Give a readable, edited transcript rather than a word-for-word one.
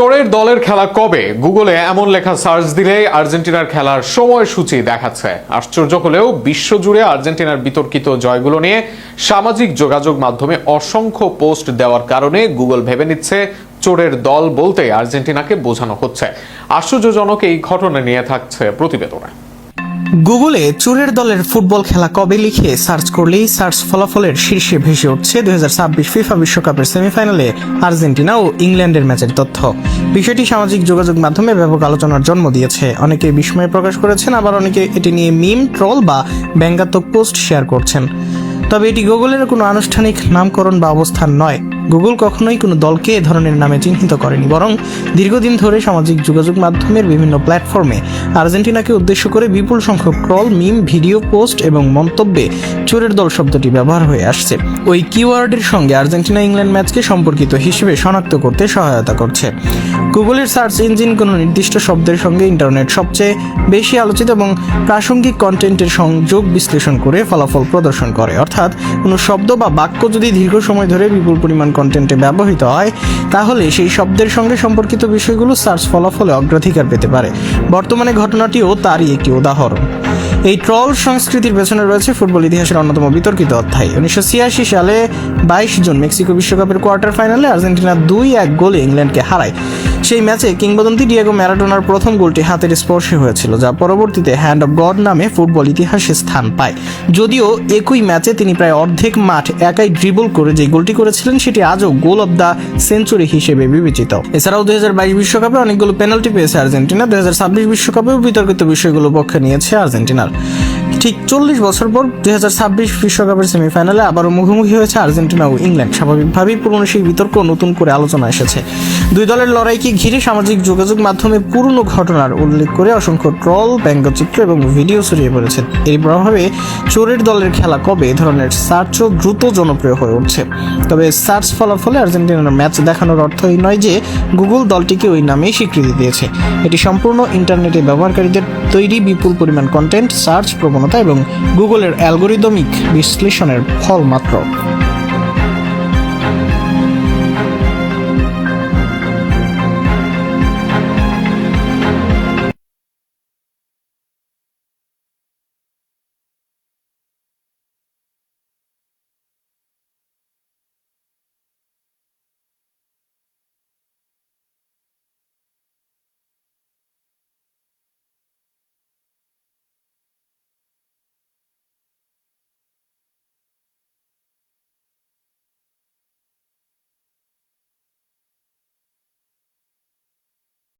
চোরের দলের খেলা কবে? গুগলে এমন লেখা সার্চ দিলেই আর্জেন্টিনার খেলার সময়সূচি দেখাচ্ছে। আশ্চর্য হলেও বিশ্বজুড়ে আর্জেন্টিনার বিতর্কিত জয়গুলো নিয়ে সামাজিক যোগাযোগ মাধ্যমে অসংখ্য পোস্ট দেওয়ার কারণে গুগল ভেবে নিচ্ছে চোরের দল বলতে আর্জেন্টিনাকে বোঝানো হচ্ছে। আশ্চর্যজনক এই ঘটনা নিয়ে থাকছে প্রতিবেদনে। গুগলে চোরের দলের ফুটবল খেলা কবে লিখে সার্চ করলেই সার্চ ফলাফলের শীর্ষে ভেসে উঠছে 2026 ফিফা বিশ্বকাপের সেমিফাইনালে আর্জেন্টিনা ও ইংল্যান্ডের ম্যাচের তথ্য। বিষয়টি সামাজিক যোগাযোগ মাধ্যমে ব্যাপক আলোচনার জন্ম দিয়েছে। অনেকে বিস্ময় প্রকাশ করেছেন, আবার অনেকে এটি নিয়ে মিম, ট্রল বা ব্যঙ্গাত্মক পোস্ট শেয়ার করছেন। তবে এটি গুগলের কোনো আনুষ্ঠানিক নামকরণ বা অবস্থান নয়। গুগল কখনোই কোনো দলকে এ ধরনের নামে চিহ্নিত করেনি, বরং দীর্ঘদিন ধরে সামাজিক যোগাযোগ মাধ্যমের বিভিন্ন প্ল্যাটফর্মে আর্জেন্টিনাকে উদ্দেশ্য করে বিপুল সংখ্যক ট্রল, মিম, ভিডিও পোস্ট এবং মন্তব্যে চোরের দল শব্দটি ব্যবহার হয়ে আসছে। ওই কিওয়ার্ডের সঙ্গে আর্জেন্টিনা ইংল্যান্ড ম্যাচকে সম্পর্কিত হিসেবে শনাক্ত করতে সহায়তা করছে। গুগলের সার্চ ইঞ্জিন কোনো নির্দিষ্ট শব্দের সঙ্গে ইন্টারনেট সবচেয়ে বেশি আলোচিত এবং প্রাসঙ্গিক কন্টেন্টের সংযোগ বিশ্লেষণ করে ফলাফল প্রদর্শন করে। অর্থাৎ কোনো শব্দ বা বাক্য যদি দীর্ঘ সময় ধরে বিপুল পরিমাণ কন্টেন্টে ব্যবহৃত হয়, তাহলে সেই শব্দের সঙ্গে সম্পর্কিত বিষয়গুলো সার্চ ফলাফলে অগ্রাধিকার পেতে পারে। বর্তমানে ঘটনাটিও তারই একটি উদাহরণ। এই ট্রল সংস্কৃতির পেছনে রয়েছে ফুটবল ইতিহাসের অন্যতম বিতর্কিত অধ্যায়। 1986 সালে 22 জুন মেক্সিকো বিশ্বকাপের কোয়ার্টার ফাইনালে আর্জেন্টিনা 2-1 গোলে ইংল্যান্ডকে হারায়। সেই ম্যাচে কিংবদন্তি ডিয়েগো ম্যারাডোনার প্রথম গোলটি হাতের স্পর্শে হয়েছিল, যা পরবর্তীতে হ্যান্ড অফ গড নামে ফুটবল ইতিহাসে স্থান পায়। যদিও একই ম্যাচে তিনি প্রায় অর্ধেক মাঠ একাই ড্রিবল করে যে গোলটি করেছিলেন, সেটি আজও গোল অব দ্য সেঞ্চুরি হিসেবে বিবেচিত। এছাড়াও 2022 বিশ্বকাপে অনেকগুলো পেনাল্টি পেয়েছে আর্জেন্টিনা। 2026 বিশ্বকাপেও বিতর্কিত বিষয়গুলো পক্ষে নিয়েছে আর্জেন্টিনার। ঠিক 40 বছর পর 2026 বিশ্বকাপের সেমিফাইনালে আবারও মুখোমুখি হয়েছে আর্জেন্টিনা ও ইংল্যান্ড। স্বাভাবিকভাবেই পুরনো সেই বিতর্ক নতুন করে আলোচনা এসেছে। দুই দলের লড়াইকে ঘিরে সামাজিক যোগাযোগ মাধ্যমে পুরনো ঘটনার উল্লেখ করে অসংখ্য ট্রল, ব্যঙ্গচিত্র এবং ভিডিও ছড়িয়ে পড়েছে। এর প্রভাবে চোরের দলের খেলা কবে এ ধরনের সার্চও দ্রুত জনপ্রিয় হয়ে উঠছে। তবে সার্চ ফলাফলে আর্জেন্টিনার ম্যাচ দেখানোর অর্থ এই নয় যে গুগল দলটিকে ওই নামেই স্বীকৃতি দিয়েছে। এটি সম্পূর্ণ ইন্টারনেটে ব্যবহারকারীদের তৈরি বিপুল পরিমাণ কন্টেন্ট, সার্চ প্রবণতা এবং গুগলের অ্যালগোরিদমিক বিশ্লেষণের ফল মাত্র।